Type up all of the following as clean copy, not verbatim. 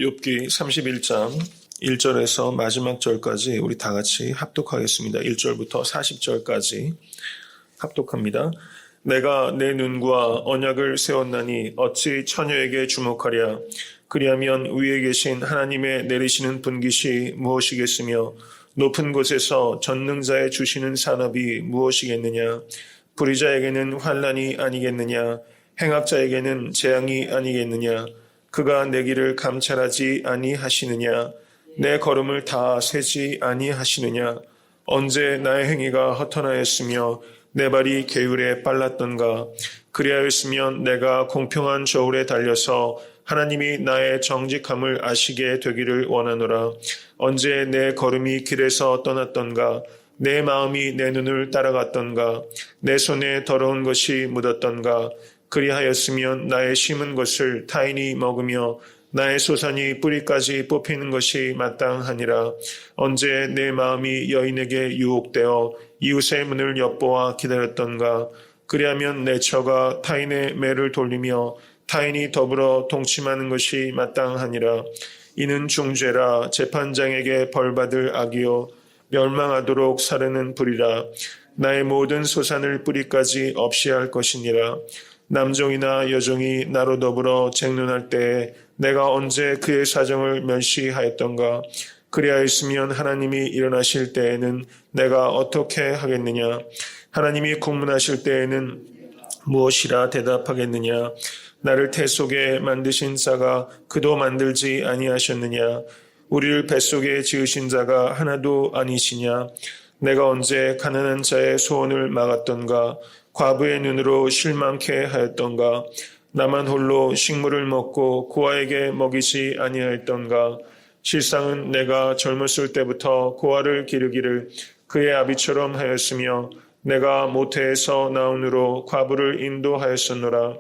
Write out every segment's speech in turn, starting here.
욥기 31장 1절에서 마지막 절까지 우리 다 같이 합독하겠습니다. 1절부터 40절까지 합독합니다. 내가 내 눈과 언약을 세웠나니 어찌 처녀에게 주목하랴. 그리하면 위에 계신 하나님의 내리시는 분깃이 무엇이겠으며 높은 곳에서 전능자의 주시는 산업이 무엇이겠느냐. 불의자에게는 환난이 아니겠느냐. 행악자에게는 재앙이 아니겠느냐. 그가 내 길을 감찰하지 아니하시느냐. 내 걸음을 다 세지 아니하시느냐. 언제 나의 행위가 허탄하였으며 내 발이 계율에 빨랐던가. 그리하였으면 내가 공평한 저울에 달려서 하나님이 나의 정직함을 아시게 되기를 원하노라. 언제 내 걸음이 길에서 떠났던가. 내 마음이 내 눈을 따라갔던가. 내 손에 더러운 것이 묻었던가. 그리하였으면 나의 심은 것을 타인이 먹으며 나의 소산이 뿌리까지 뽑히는 것이 마땅하니라. 언제 내 마음이 여인에게 유혹되어 이웃의 문을 엿보아 기다렸던가. 그리하면 내 처가 타인의 매를 돌리며 타인이 더불어 동침하는 것이 마땅하니라. 이는 중죄라. 재판장에게 벌받을 악이요 멸망하도록 사르는 불이라. 나의 모든 소산을 뿌리까지 없이 할 것이니라. 남종이나 여종이 나로 더불어 쟁론할 때에 내가 언제 그의 사정을 멸시하였던가. 그리하였으면 하나님이 일어나실 때에는 내가 어떻게 하겠느냐. 하나님이 국문하실 때에는 무엇이라 대답하겠느냐. 나를 태 속에 만드신 자가 그도 만들지 아니하셨느냐. 우리를 뱃속에 지으신 자가 하나도 아니시냐. 내가 언제 가난한 자의 소원을 막았던가. 과부의 눈으로 실망케 하였던가. 나만 홀로 식물을 먹고 고아에게 먹이지 아니하였던가. 실상은 내가 젊었을 때부터 고아를 기르기를 그의 아비처럼 하였으며 내가 모태에서 나온 후로 과부를 인도하였었노라.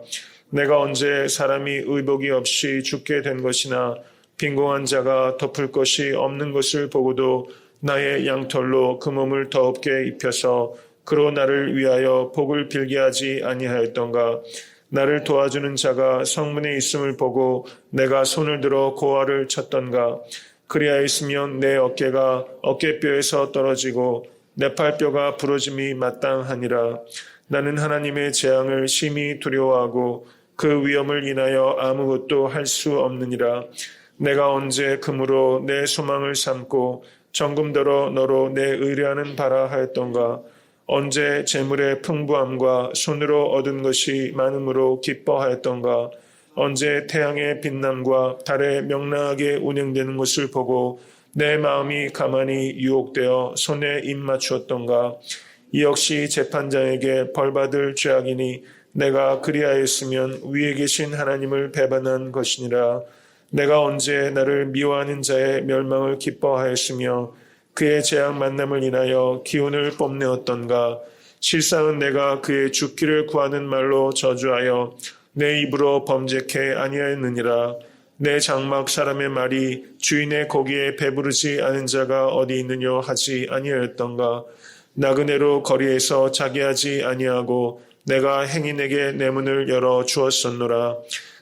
내가 언제 사람이 의복이 없이 죽게 된 것이나 빈공한 자가 덮을 것이 없는 것을 보고도 나의 양털로 그 몸을 더럽게 입혀서 그로 나를 위하여 복을 빌게 하지 아니하였던가. 나를 도와주는 자가 성문에 있음을 보고 내가 손을 들어 고아를 쳤던가. 그리하였으면 내 어깨가 어깨뼈에서 떨어지고 내 팔뼈가 부러짐이 마땅하니라. 나는 하나님의 재앙을 심히 두려워하고 그 위험을 인하여 아무것도 할 수 없느니라. 내가 언제 금으로 내 소망을 삼고 정금더러 너로 내 의뢰하는 바라 하였던가. 언제 재물의 풍부함과 손으로 얻은 것이 많음으로 기뻐하였던가. 언제 태양의 빛남과 달의 명랑하게 운행되는 것을 보고 내 마음이 가만히 유혹되어 손에 입 맞추었던가. 이 역시 재판장에게 벌받을 죄악이니 내가 그리하였으면 위에 계신 하나님을 배반한 것이니라. 내가 언제 나를 미워하는 자의 멸망을 기뻐하였으며 그의 재앙 만남을 인하여 기운을 뽐내었던가. 실상은 내가 그의 죽기를 구하는 말로 저주하여 내 입으로 범죄케 아니하였느니라. 내 장막 사람의 말이 주인의 고기에 배부르지 않은 자가 어디 있느냐 하지 아니하였던가. 나그네로 거리에서 자기하지 아니하고 내가 행인에게 내 문을 열어 주었었노라.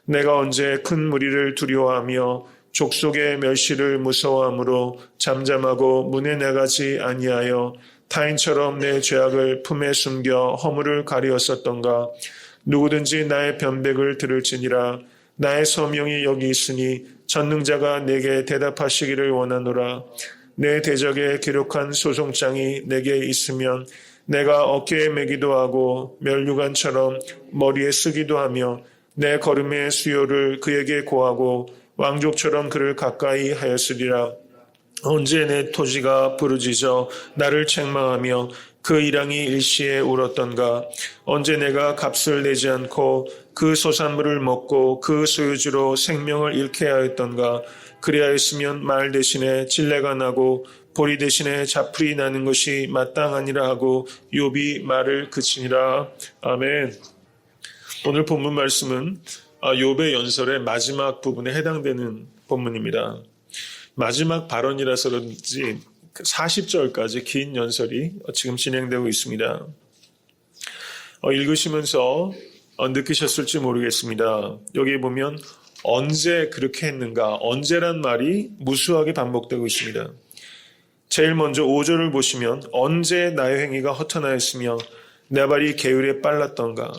내가 언제 큰 무리를 두려워하며 족속의 멸시를 무서워하므로 잠잠하고 문에 나가지 아니하여 타인처럼 내 죄악을 품에 숨겨 허물을 가리었었던가. 누구든지 나의 변백을 들을지니라. 나의 소명이 여기 있으니 전능자가 내게 대답하시기를 원하노라. 내 대적에 기록한 소송장이 내게 있으면 내가 어깨에 매기도 하고 멸류관처럼 머리에 쓰기도 하며 내 걸음의 수요를 그에게 고하고 왕족처럼 그를 가까이 하였으리라. 언제 내 토지가 부르짖어 나를 책망하며 그 일항이 일시에 울었던가. 언제 내가 값을 내지 않고 그 소산물을 먹고 그 소유주로 생명을 잃게 하였던가. 그리하였으면 말 대신에 진레가 나고 보리 대신에 자풀이 나는 것이 마땅하니라 하고 욥이 말을 그치니라. 아멘. 오늘 본문 말씀은 욥의 연설의 마지막 부분에 해당되는 본문입니다. 마지막 발언이라서 그런지 40절까지 긴 연설이 지금 진행되고 있습니다. 읽으시면서 느끼셨을지 모르겠습니다. 여기 보면 언제 그렇게 했는가? 언제란 말이 무수하게 반복되고 있습니다. 제일 먼저 5절을 보시면 언제 나의 행위가 허탄하였으며 내 발이 계율에 빨랐던가.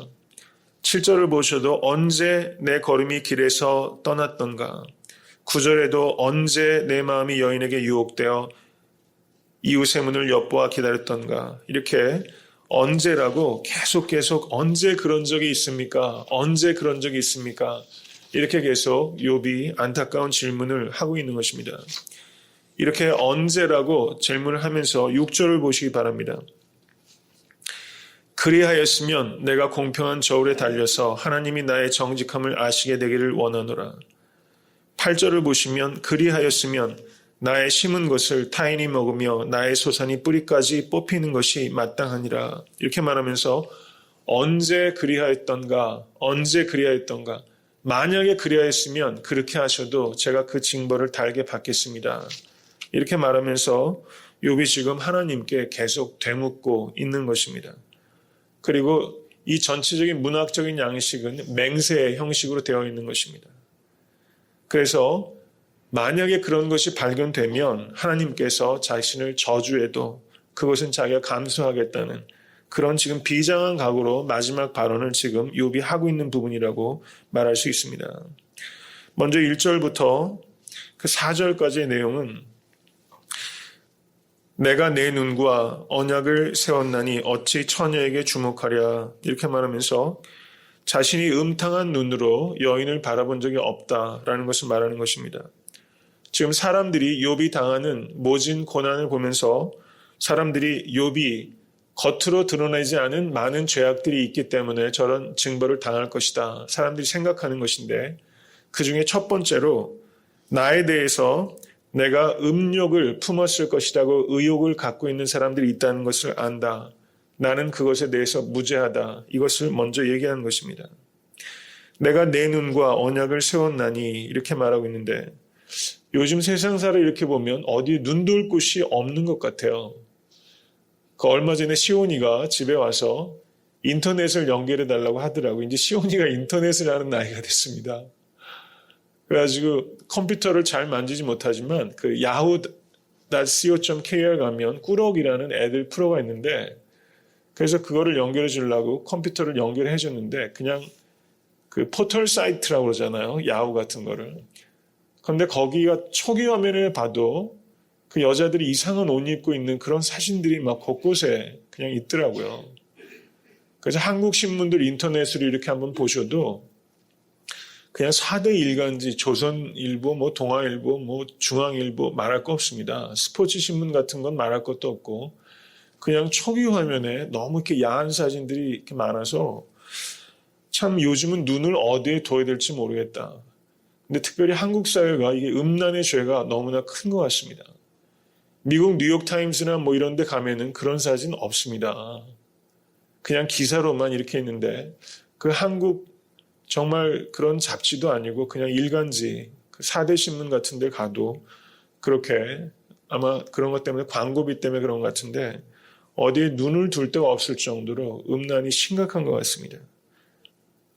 7절을 보셔도 언제 내 걸음이 길에서 떠났던가. 9절에도 언제 내 마음이 여인에게 유혹되어 이웃의 문을 엿보아 기다렸던가. 이렇게 언제라고 계속 언제 그런 적이 있습니까? 언제 그런 적이 있습니까? 이렇게 계속 욥이 안타까운 질문을 하고 있는 것입니다. 이렇게 언제라고 질문을 하면서 6절을 보시기 바랍니다. 그리하였으면 내가 공평한 저울에 달려서 하나님이 나의 정직함을 아시게 되기를 원하노라. 8절을 보시면 그리하였으면 나의 심은 것을 타인이 먹으며 나의 소산이 뿌리까지 뽑히는 것이 마땅하니라. 이렇게 말하면서 언제 그리하였던가, 언제 그리하였던가, 만약에 그리하였으면 그렇게 하셔도 제가 그 징벌을 달게 받겠습니다. 이렇게 말하면서 욥이 지금 하나님께 계속 되묻고 있는 것입니다. 그리고 이 전체적인 문학적인 양식은 맹세의 형식으로 되어 있는 것입니다. 그래서 만약에 그런 것이 발견되면 하나님께서 자신을 저주해도 그것은 자기가 감수하겠다는 그런 지금 비장한 각오로 마지막 발언을 지금 욥이 하고 있는 부분이라고 말할 수 있습니다. 먼저 1절부터 그 4절까지의 내용은 내가 내 눈과 언약을 세웠나니 어찌 처녀에게 주목하랴 이렇게 말하면서 자신이 음탕한 눈으로 여인을 바라본 적이 없다라는 것을 말하는 것입니다. 지금 사람들이 욥이 당하는 모진 고난을 보면서 사람들이 욥이 겉으로 드러나지 않은 많은 죄악들이 있기 때문에 저런 징벌을 당할 것이다. 사람들이 생각하는 것인데 그 중에 첫 번째로 나에 대해서 내가 음욕을 품었을 것이라고 의욕을 갖고 있는 사람들이 있다는 것을 안다. 나는 그것에 대해서 무죄하다. 이것을 먼저 얘기하는 것입니다. 내가 내 눈과 언약을 세웠나니 이렇게 말하고 있는데 요즘 세상사를 이렇게 보면 어디 눈 돌 곳이 없는 것 같아요. 그 얼마 전에 시온이가 집에 와서 인터넷을 연결해 달라고 하더라고요. 이제 시온이가 인터넷을 하는 나이가 됐습니다. 그래가지고 컴퓨터를 잘 만지지 못하지만 그 yahoo.co.kr 가면 꾸럭이라는 애들 프로가 있는데 그래서 그거를 연결해 주려고 컴퓨터를 연결해 줬는데 그냥 그 포털 사이트라고 그러잖아요. 야후 같은 거를. 그런데 거기가 초기 화면을 봐도 그 여자들이 이상한 옷 입고 있는 그런 사진들이 막 곳곳에 그냥 있더라고요. 그래서 한국 신문들 인터넷으로 이렇게 한번 보셔도 그냥 4대 일간지, 조선일보, 동아일보, 중앙일보 말할 거 없습니다. 스포츠 신문 같은 건 말할 것도 없고 그냥 초기 화면에 너무 이렇게 야한 사진들이 이렇게 많아서 참 요즘은 눈을 어디에 둬야 될지 모르겠다. 근데 특별히 한국 사회가 이게 음란의 죄가 너무나 큰 것 같습니다. 미국 뉴욕타임스나 이런 데 가면은 그런 사진 없습니다. 그냥 기사로만 이렇게 있는데 그 한국 정말 그런 잡지도 아니고 그냥 일간지 4대 신문 같은 데 가도 그렇게 아마 그런 것 때문에 광고비 때문에 그런 것 같은데 어디에 눈을 둘 데가 없을 정도로 음란이 심각한 것 같습니다.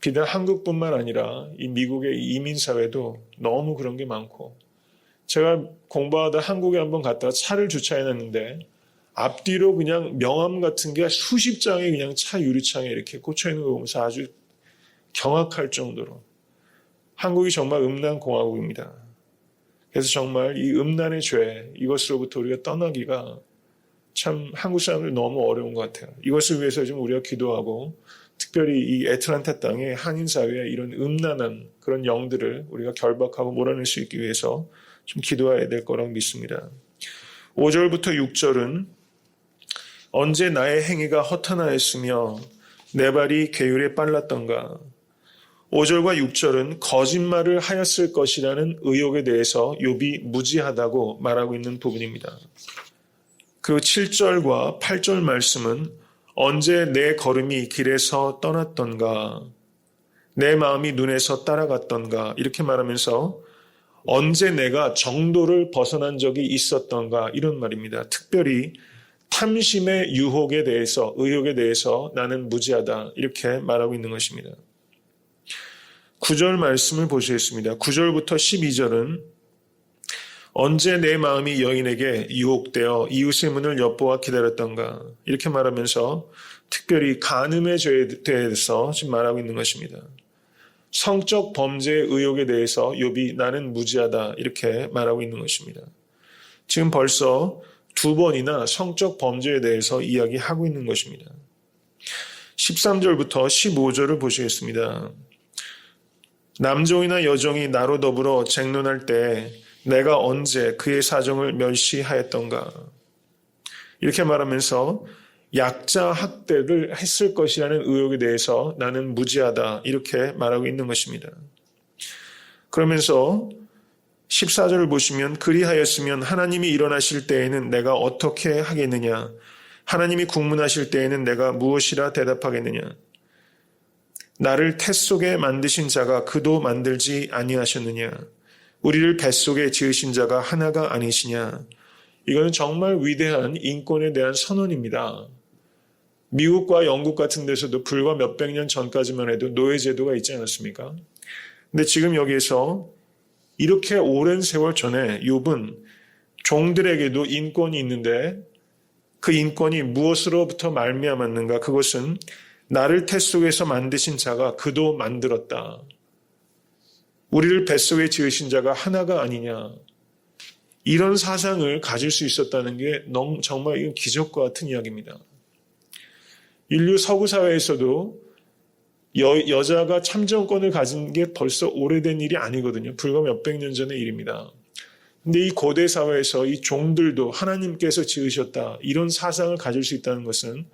비단 한국뿐만 아니라 이 미국의 이민사회도 너무 그런 게 많고 제가 공부하다 한국에 한번 갔다가 차를 주차해놨는데 앞뒤로 그냥 명함 같은 게 수십 장이 그냥 차 유리창에 이렇게 꽂혀있는 거 보면서 아주 경악할 정도로 한국이 정말 음란 공화국입니다. 그래서 정말 이 음란의 죄 이것으로부터 우리가 떠나기가 참 한국 사람들 너무 어려운 것 같아요. 이것을 위해서 좀 우리가 기도하고 특별히 이 애틀란타 땅의 한인 사회에 이런 음란한 그런 영들을 우리가 결박하고 몰아낼 수 있기 위해서 좀 기도해야 될 거라고 믿습니다. 5절부터 6절은 언제 나의 행위가 허탄하였으며 내 발이 계율에 빨랐던가. 5절과 6절은 거짓말을 하였을 것이라는 의혹에 대해서 욥이 무지하다고 말하고 있는 부분입니다. 그리고 7절과 8절 말씀은 언제 내 걸음이 길에서 떠났던가 내 마음이 눈에서 따라갔던가 이렇게 말하면서 언제 내가 정도를 벗어난 적이 있었던가 이런 말입니다. 특별히 탐심의 유혹에 대해서 의혹에 대해서 나는 무지하다 이렇게 말하고 있는 것입니다. 9절 말씀을 보시겠습니다. 9절부터 12절은 언제 내 마음이 여인에게 유혹되어 이웃의 문을 엿보아 기다렸던가 이렇게 말하면서 특별히 간음의 죄에 대해서 지금 말하고 있는 것입니다. 성적 범죄의 의혹에 대해서 욥이 나는 무지하다 이렇게 말하고 있는 것입니다. 지금 벌써 2번이나 성적 범죄에 대해서 이야기하고 있는 것입니다. 13절부터 15절을 보시겠습니다. 남종이나 여종이 나로 더불어 쟁론할 때 내가 언제 그의 사정을 멸시하였던가 이렇게 말하면서 약자 학대를 했을 것이라는 의혹에 대해서 나는 무지하다 이렇게 말하고 있는 것입니다. 그러면서 14절을 보시면 그리하였으면 하나님이 일어나실 때에는 내가 어떻게 하겠느냐 하나님이 국문하실 때에는 내가 무엇이라 대답하겠느냐 나를 태 속에 만드신 자가 그도 만들지 아니하셨느냐 우리를 뱃속에 지으신 자가 하나가 아니시냐. 이거는 정말 위대한 인권에 대한 선언입니다. 미국과 영국 같은 데서도 불과 몇백 년 전까지만 해도 노예제도가 있지 않았습니까? 근데 지금 여기에서 이렇게 오랜 세월 전에 욥은 종들에게도 인권이 있는데 그 인권이 무엇으로부터 말미암았는가? 그것은 나를 태 속에서 만드신 자가 그도 만들었다. 우리를 뱃속에 지으신 자가 하나가 아니냐. 이런 사상을 가질 수 있었다는 게 정말 기적과 같은 이야기입니다. 인류 서구 사회에서도 여자가 참정권을 가진 게 벌써 오래된 일이 아니거든요. 불과 몇백 년 전의 일입니다. 근데 이 고대 사회에서 이 종들도 하나님께서 지으셨다. 이런 사상을 가질 수 있다는 것은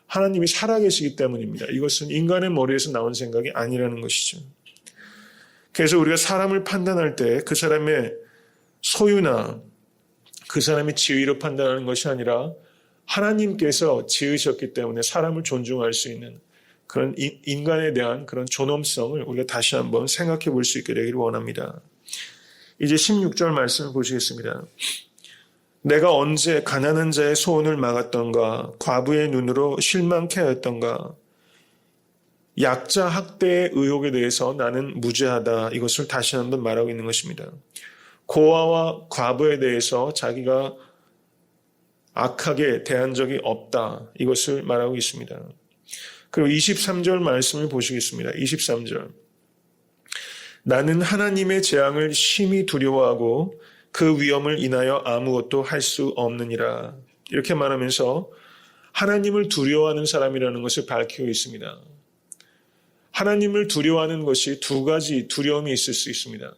하나님이 살아계시기 때문입니다. 이것은 인간의 머리에서 나온 생각이 아니라는 것이죠. 그래서 우리가 사람을 판단할 때 그 사람의 소유나 그 사람의 지위로 판단하는 것이 아니라 하나님께서 지으셨기 때문에 사람을 존중할 수 있는 그런 인간에 대한 그런 존엄성을 우리가 다시 한번 생각해 볼 수 있게 되기를 원합니다. 이제 16절 말씀을 보시겠습니다. 내가 언제 가난한 자의 소원을 막았던가 과부의 눈으로 실망케 하였던가 약자 학대의 의혹에 대해서 나는 무죄하다. 이것을 다시 한번 말하고 있는 것입니다. 고아와 과부에 대해서 자기가 악하게 대한 적이 없다. 이것을 말하고 있습니다. 그리고 23절 말씀을 보시겠습니다. 23절. 나는 하나님의 재앙을 심히 두려워하고 그 위험을 인하여 아무것도 할 수 없느니라. 이렇게 말하면서 하나님을 두려워하는 사람이라는 것을 밝히고 있습니다. 하나님을 두려워하는 것이 두 가지 두려움이 있을 수 있습니다.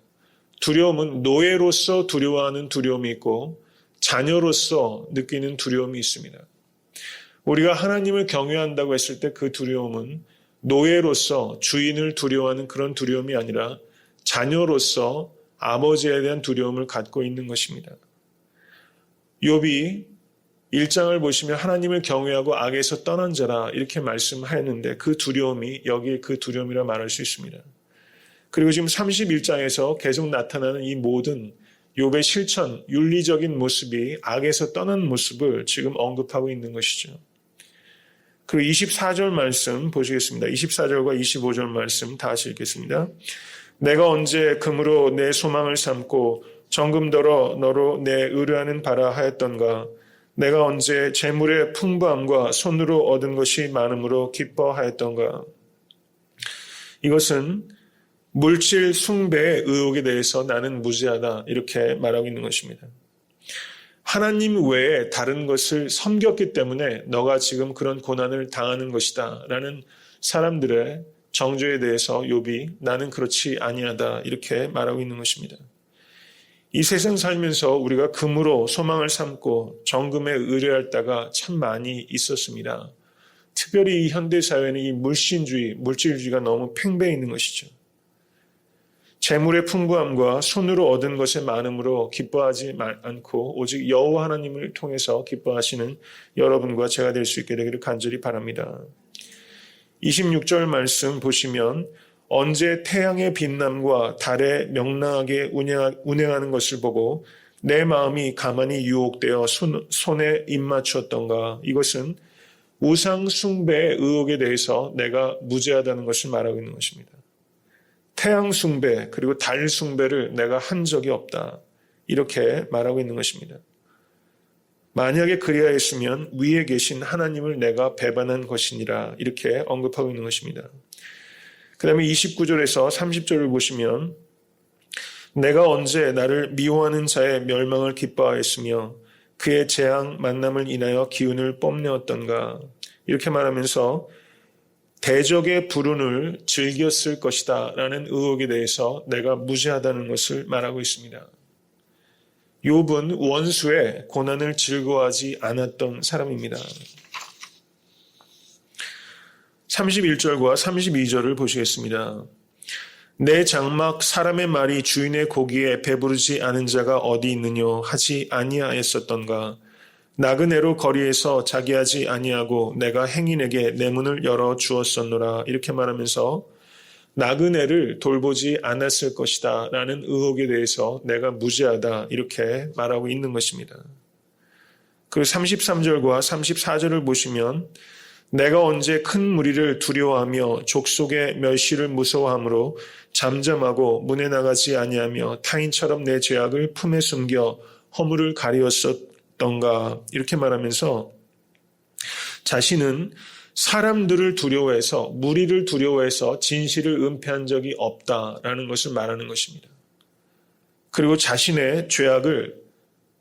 두려움은 노예로서 두려워하는 두려움이 있고 자녀로서 느끼는 두려움이 있습니다. 우리가 하나님을 경외한다고 했을 때 그 두려움은 노예로서 주인을 두려워하는 그런 두려움이 아니라 자녀로서 아버지에 대한 두려움을 갖고 있는 것입니다. 욥이 1장을 보시면 하나님을 경외하고 악에서 떠난 자라 이렇게 말씀하였는데 그 두려움이 여기에 그 두려움이라 말할 수 있습니다. 그리고 지금 31장에서 계속 나타나는 이 모든 욥의 실천, 윤리적인 모습이 악에서 떠난 모습을 지금 언급하고 있는 것이죠. 그리고 24절 말씀 보시겠습니다. 24절과 25절 말씀 다시 읽겠습니다. 내가 언제 금으로 내 소망을 삼고 정금더러 너로 내 의뢰하는 바라 하였던가 내가 언제 재물의 풍부함과 손으로 얻은 것이 많음으로 기뻐하였던가. 이것은 물질 숭배의 의혹에 대해서 나는 무지하다 이렇게 말하고 있는 것입니다. 하나님 외에 다른 것을 섬겼기 때문에 너가 지금 그런 고난을 당하는 것이다 라는 사람들의 정죄에 대해서 욥이 나는 그렇지 아니하다 이렇게 말하고 있는 것입니다. 이 세상 살면서 우리가 금으로 소망을 삼고 정금에 의뢰할 때가 참 많이 있었습니다. 특별히 이 현대사회는 이 물신주의, 물질주의가 너무 팽배해 있는 것이죠. 재물의 풍부함과 손으로 얻은 것의 많음으로 기뻐하지 않고 오직 여호와 하나님을 통해서 기뻐하시는 여러분과 제가 될 수 있게 되기를 간절히 바랍니다. 26절 말씀 보시면 언제 태양의 빛남과 달의 명랑하게 운행하는 것을 보고 내 마음이 가만히 유혹되어 손에 입맞추었던가. 이것은 우상 숭배의 의혹에 대해서 내가 무죄하다는 것을 말하고 있는 것입니다. 태양 숭배 그리고 달 숭배를 내가 한 적이 없다. 이렇게 말하고 있는 것입니다. 만약에 그리하였으면 위에 계신 하나님을 내가 배반한 것이니라 이렇게 언급하고 있는 것입니다. 그 다음에 29절에서 30절을 보시면 내가 언제 나를 미워하는 자의 멸망을 기뻐하였으며 그의 재앙 만남을 인하여 기운을 뽐내었던가 이렇게 말하면서 대적의 불운을 즐겼을 것이다 라는 의혹에 대해서 내가 무지하다는 것을 말하고 있습니다. 욥은 원수의 고난을 즐거워하지 않았던 사람입니다. 31절과 32절을 보시겠습니다. 내 장막 사람의 말이 주인의 고기에 배부르지 않은 자가 어디 있느뇨 하지 아니하였었던가. 나그네로 거리에서 자기하지 아니하고 내가 행인에게 내 문을 열어 주었었노라. 이렇게 말하면서 나그네를 돌보지 않았을 것이다 라는 의혹에 대해서 내가 무지하다 이렇게 말하고 있는 것입니다. 그리고 33절과 34절을 보시면 내가 언제 큰 무리를 두려워하며 족속의 멸시를 무서워하므로 잠잠하고 문에 나가지 아니하며 타인처럼 내 죄악을 품에 숨겨 허물을 가리웠었던가 이렇게 말하면서 자신은 사람들을 두려워해서 무리를 두려워해서 진실을 은폐한 적이 없다라는 것을 말하는 것입니다. 그리고 자신의 죄악을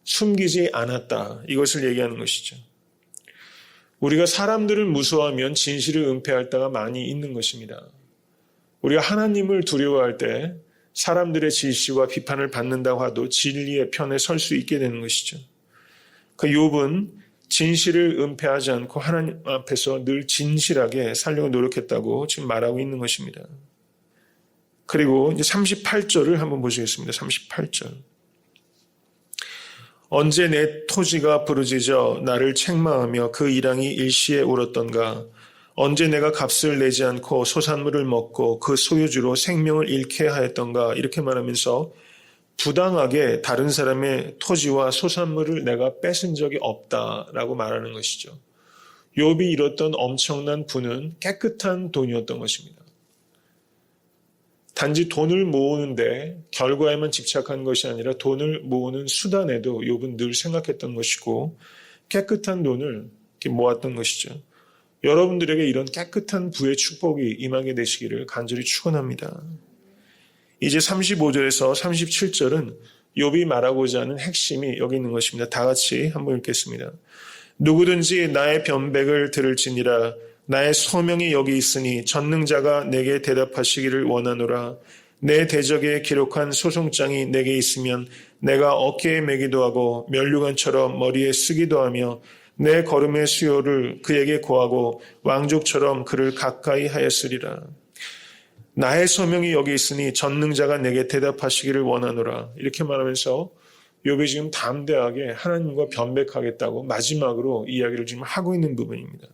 숨기지 않았다 이것을 얘기하는 것이죠. 우리가 사람들을 무서워하면 진실을 은폐할 때가 많이 있는 것입니다. 우리가 하나님을 두려워할 때 사람들의 질시와 비판을 받는다고 하도 진리의 편에 설 수 있게 되는 것이죠. 그 욥은 진실을 은폐하지 않고 하나님 앞에서 늘 진실하게 살려고 노력했다고 지금 말하고 있는 것입니다. 그리고 이제 38절을 한번 보시겠습니다. 38절. 언제 내 토지가 부르짖어 나를 책망하며 그 일항이 일시에 울었던가. 언제 내가 값을 내지 않고 소산물을 먹고 그 소유주로 생명을 잃게 하였던가. 이렇게 말하면서 부당하게 다른 사람의 토지와 소산물을 내가 뺏은 적이 없다라고 말하는 것이죠. 욥이 잃었던 엄청난 부는 깨끗한 돈이었던 것입니다. 단지 돈을 모으는데 결과에만 집착한 것이 아니라 돈을 모으는 수단에도 욥은 늘 생각했던 것이고 깨끗한 돈을 모았던 것이죠. 여러분들에게 이런 깨끗한 부의 축복이 임하게 되시기를 간절히 축원합니다. 이제 35절에서 37절은 욥이 말하고자 하는 핵심이 여기 있는 것입니다. 다 같이 한번 읽겠습니다. 누구든지 나의 변백을 들을지니라. 나의 소명이 여기 있으니 전능자가 내게 대답하시기를 원하노라. 내 대적에 기록한 소송장이 내게 있으면 내가 어깨에 매기도 하고 면류관처럼 머리에 쓰기도 하며 내 걸음의 수요를 그에게 고하고 왕족처럼 그를 가까이 하였으리라. 나의 소명이 여기 있으니 전능자가 내게 대답하시기를 원하노라. 이렇게 말하면서 욥이 지금 담대하게 하나님과 변백하겠다고 마지막으로 이야기를 지금 하고 있는 부분입니다.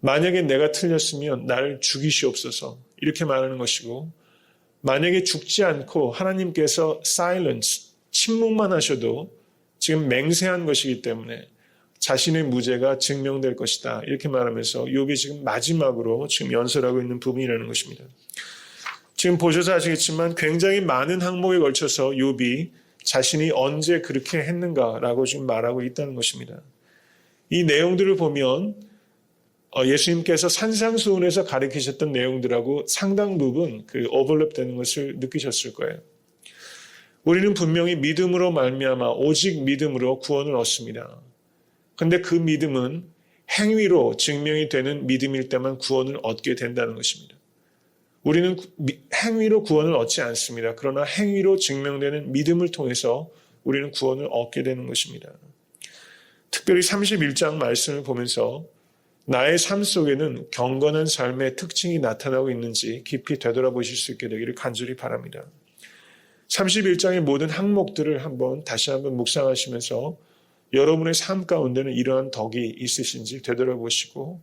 만약에 내가 틀렸으면 나를 죽이시옵소서 이렇게 말하는 것이고 만약에 죽지 않고 하나님께서 silence, 침묵만 하셔도 지금 맹세한 것이기 때문에 자신의 무죄가 증명될 것이다 이렇게 말하면서 욥이 지금 마지막으로 지금 연설하고 있는 부분이라는 것입니다. 지금 보셔서 아시겠지만 굉장히 많은 항목에 걸쳐서 욥이 자신이 언제 그렇게 했는가라고 지금 말하고 있다는 것입니다. 이 내용들을 보면 예수님께서 산상수훈에서 가르치셨던 내용들하고 상당 부분 오버랩 되는 것을 느끼셨을 거예요. 우리는 분명히 믿음으로 말미암아 오직 믿음으로 구원을 얻습니다. 그런데 그 믿음은 행위로 증명이 되는 믿음일 때만 구원을 얻게 된다는 것입니다. 우리는 행위로 구원을 얻지 않습니다. 그러나 행위로 증명되는 믿음을 통해서 우리는 구원을 얻게 되는 것입니다. 특별히 31장 말씀을 보면서 나의 삶 속에는 경건한 삶의 특징이 나타나고 있는지 깊이 되돌아보실 수 있게 되기를 간절히 바랍니다. 31장의 모든 항목들을 다시 한번 묵상하시면서 여러분의 삶 가운데는 이러한 덕이 있으신지 되돌아보시고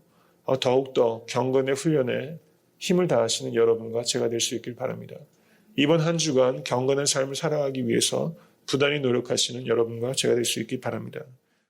더욱더 경건의 훈련에 힘을 다하시는 여러분과 제가 될 수 있길 바랍니다. 이번 한 주간 경건한 삶을 살아가기 위해서 부단히 노력하시는 여러분과 제가 될 수 있길 바랍니다.